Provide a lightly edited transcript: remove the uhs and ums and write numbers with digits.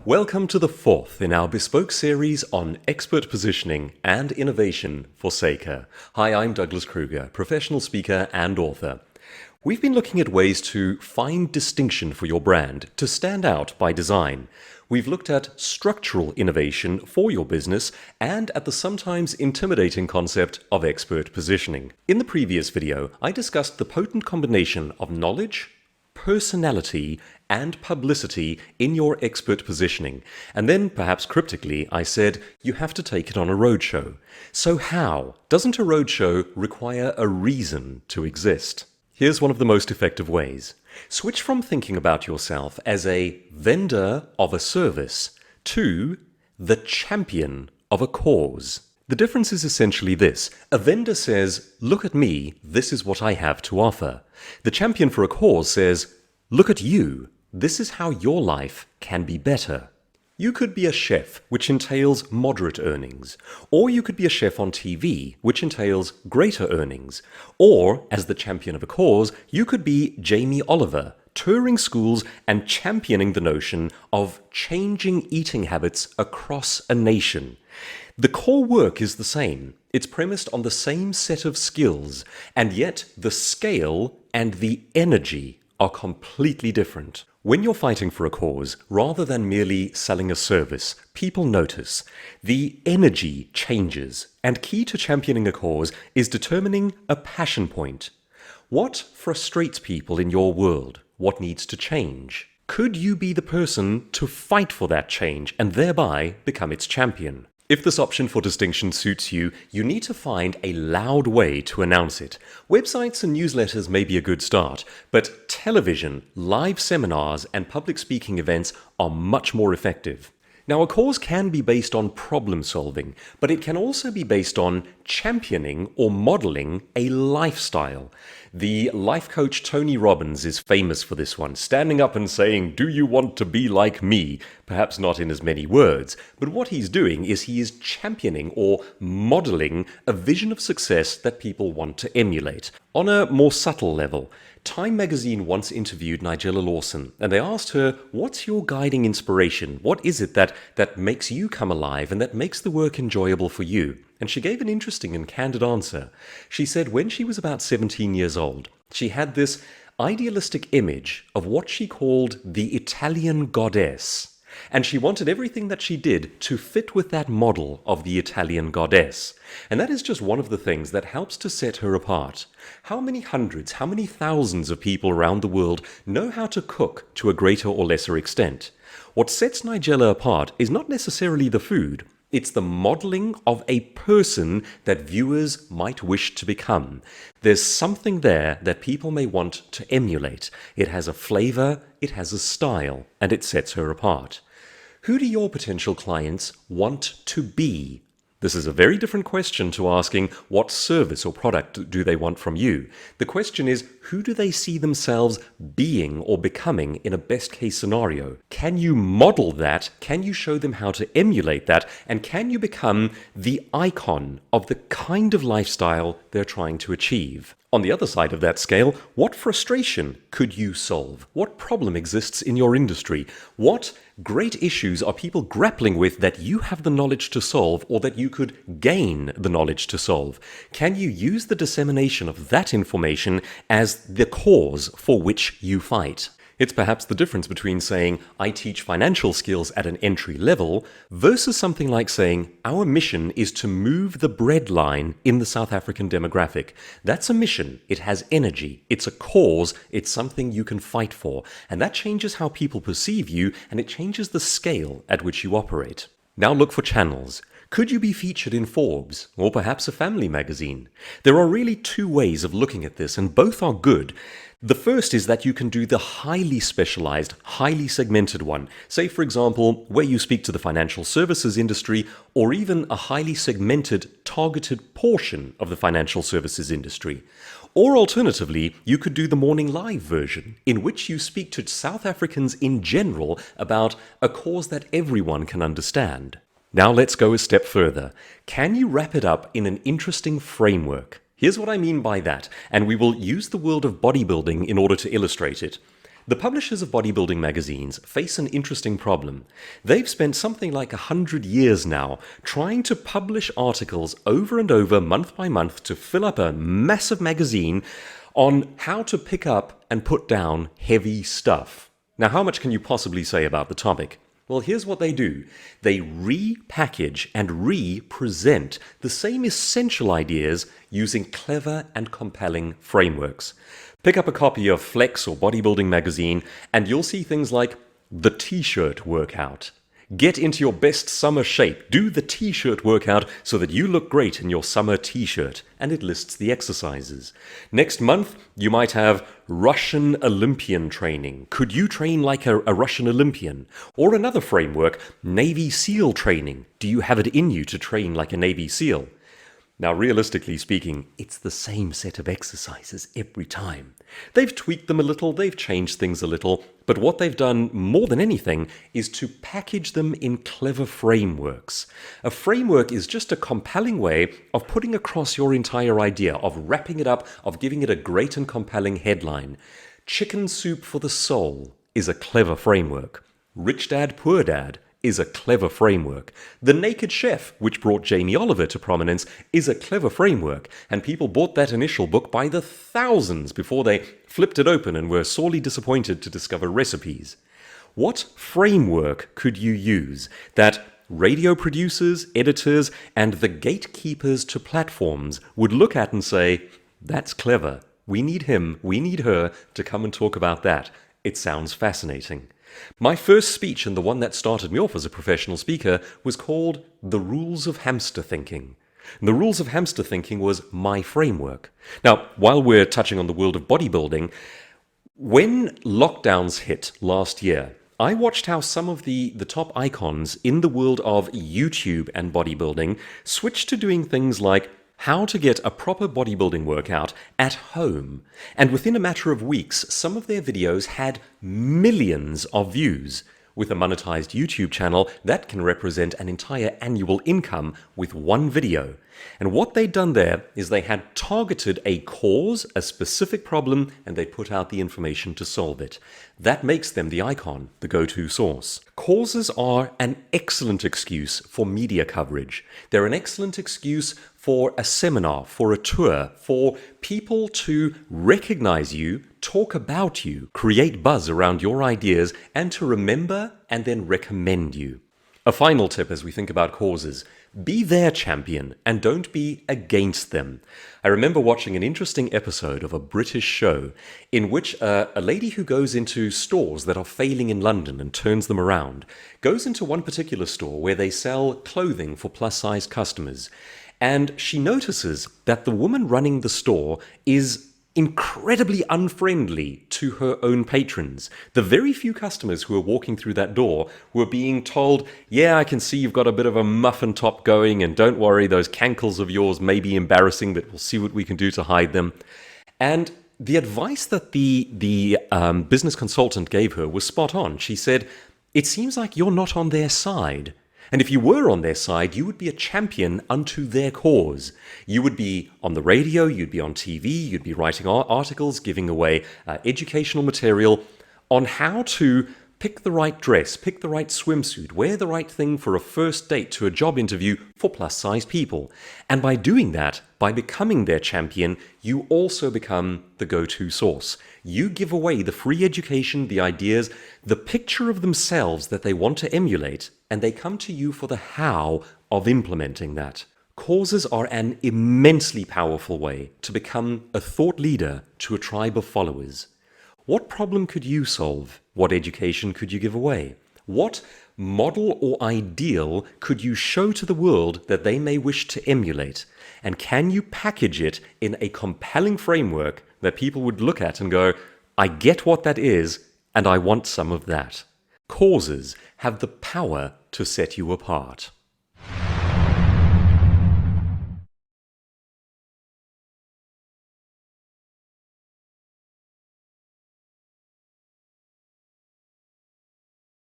Welcome to the fourth in our bespoke series on expert positioning and innovation for Seika. Hi, I'm Douglas Kruger, professional speaker and author. We've been looking at ways to find distinction for your brand, to stand out by design. We've looked at structural innovation for your business and at the sometimes intimidating concept of expert positioning. In the previous video, I discussed the potent combination of knowledge, personality, and publicity in your expert positioning. And then, perhaps cryptically, I said you have to take it on a roadshow. So how? Doesn't a roadshow require a reason to exist? Here's one of the most effective ways. Switch from thinking about yourself as a vendor of a service to the champion of a cause. The difference is essentially this. A vendor says, look at me, this is what I have to offer. The champion for a cause says, look at you, this is how your life can be better. You could be a chef, which entails moderate earnings. Or you could be a chef on TV, which entails greater earnings. Or, as the champion of a cause, you could be Jamie Oliver, touring schools and championing the notion of changing eating habits across a nation. The core work is the same. It's premised on the same set of skills, and yet the scale and the energy are completely different. When you're fighting for a cause, rather than merely selling a service, people notice. The energy changes, and key to championing a cause is determining a passion point. What frustrates people in your world? What needs to change? Could you be the person to fight for that change and thereby become its champion? If this option for distinction suits you, you need to find a loud way to announce it. Websites and newsletters may be a good start, but television, live seminars, and public speaking events are much more effective. Now, a cause can be based on problem solving, but it can also be based on championing or modeling a lifestyle. The life coach Tony Robbins is famous for this one, standing up and saying, "Do you want to be like me?" Perhaps not in as many words, but what he's doing is he is championing or modeling a vision of success that people want to emulate. On a more subtle level, Time magazine once interviewed Nigella Lawson, and they asked her, what's your guiding inspiration? What is it that makes you come alive and that makes the work enjoyable for you? And she gave an interesting and candid answer. She said when she was about 17 years old, she had this idealistic image of what she called the Italian goddess. And she wanted everything that she did to fit with that model of the Italian goddess. And that is just one of the things that helps to set her apart. How many hundreds, how many thousands of people around the world know how to cook to a greater or lesser extent? What sets Nigella apart is not necessarily the food. It's the modeling of a person that viewers might wish to become. There's something there that people may want to emulate. It has a flavor, it has a style, and it sets her apart. Who do your potential clients want to be? This is a very different question to asking what service or product do they want from you. The question is, who do they see themselves being or becoming in a best case scenario? Can you model that? Can you show them how to emulate that? And can you become the icon of the kind of lifestyle they're trying to achieve? On the other side of that scale, what frustration could you solve? What problem exists in your industry? What great issues are people grappling with that you have the knowledge to solve or that you could gain the knowledge to solve? Can you use the dissemination of that information as the cause for which you fight? It's perhaps the difference between saying, I teach financial skills at an entry level, versus something like saying, our mission is to move the breadline in the South African demographic. That's a mission. It has energy. It's a cause. It's something you can fight for. And that changes how people perceive you, and it changes the scale at which you operate. Now look for channels. Could you be featured in Forbes, or perhaps a family magazine? There are really two ways of looking at this, and both are good. The first is that you can do the highly specialized, highly segmented one. Say, for example, where you speak to the financial services industry, or even a highly segmented, targeted portion of the financial services industry. Or alternatively, you could do the morning live version, in which you speak to South Africans in general about a cause that everyone can understand. Now let's go a step further. Can you wrap it up in an interesting framework? Here's what I mean by that, and we will use the world of bodybuilding in order to illustrate it. The publishers of bodybuilding magazines face an interesting problem. They've spent something like 100 years now trying to publish articles over and over, month by month, to fill up a massive magazine on how to pick up and put down heavy stuff. Now, how much can you possibly say about the topic? Well, here's what they do. They repackage and re-present the same essential ideas using clever and compelling frameworks. Pick up a copy of Flex or Bodybuilding magazine and you'll see things like the t-shirt workout. Get into your best summer shape. Do the t-shirt workout so that you look great in your summer t-shirt. And it lists the exercises. Next month, you might have Russian Olympian training. Could you train like a Russian Olympian? Or another framework, Navy SEAL training. Do you have it in you to train like a Navy SEAL? Now, realistically speaking, it's the same set of exercises every time. They've tweaked them a little, they've changed things a little, but what they've done more than anything is to package them in clever frameworks. A framework is just a compelling way of putting across your entire idea, of wrapping it up, of giving it a great and compelling headline. Chicken Soup for the Soul is a clever framework. Rich Dad, Poor Dad is a clever framework. The Naked Chef, which brought Jamie Oliver to prominence, is a clever framework, and people bought that initial book by the thousands before they flipped it open and were sorely disappointed to discover recipes. What framework could you use that radio producers, editors, and the gatekeepers to platforms would look at and say, that's clever, we need him, we need her to come and talk about that. It sounds fascinating. My first speech, and the one that started me off as a professional speaker, was called The Rules of Hamster Thinking. And the Rules of Hamster Thinking was my framework. Now, while we're touching on the world of bodybuilding, when lockdowns hit last year, I watched how some of the top icons in the world of YouTube and bodybuilding switched to doing things like how to get a proper bodybuilding workout at home. And within a matter of weeks, some of their videos had millions of views. With a monetized YouTube channel, that can represent an entire annual income with one video. And what they'd done there is they had targeted a cause, a specific problem, and they put out the information to solve it. That makes them the icon, the go-to source. Causes are an excellent excuse for media coverage. They're an excellent excuse for a seminar, for a tour, for people to recognize you, talk about you, create buzz around your ideas, and to remember and then recommend you. A final tip as we think about causes: be their champion and don't be against them. I remember watching an interesting episode of a British show in which a lady who goes into stores that are failing in London and turns them around goes into one particular store where they sell clothing for plus-size customers. And she notices that the woman running the store is incredibly unfriendly to her own patrons. The very few customers who were walking through that door were being told, yeah, I can see you've got a bit of a muffin top going, and don't worry, those cankles of yours may be embarrassing, but we'll see what we can do to hide them. And the advice that the business consultant gave her was spot on. She said, it seems like you're not on their side. And if you were on their side, you would be a champion unto their cause. You would be on the radio, you'd be on TV, you'd be writing articles, giving away educational material on how to pick the right dress, pick the right swimsuit, wear the right thing for a first date to a job interview for plus-size people. And by doing that, by becoming their champion, you also become the go-to source. You give away the free education, the ideas, the picture of themselves that they want to emulate, and they come to you for the how of implementing that. Causes are an immensely powerful way to become a thought leader to a tribe of followers. What problem could you solve? What education could you give away? What model or ideal could you show to the world that they may wish to emulate? And can you package it in a compelling framework that people would look at and go, I get what that is, and I want some of that? Causes have the power to set you apart.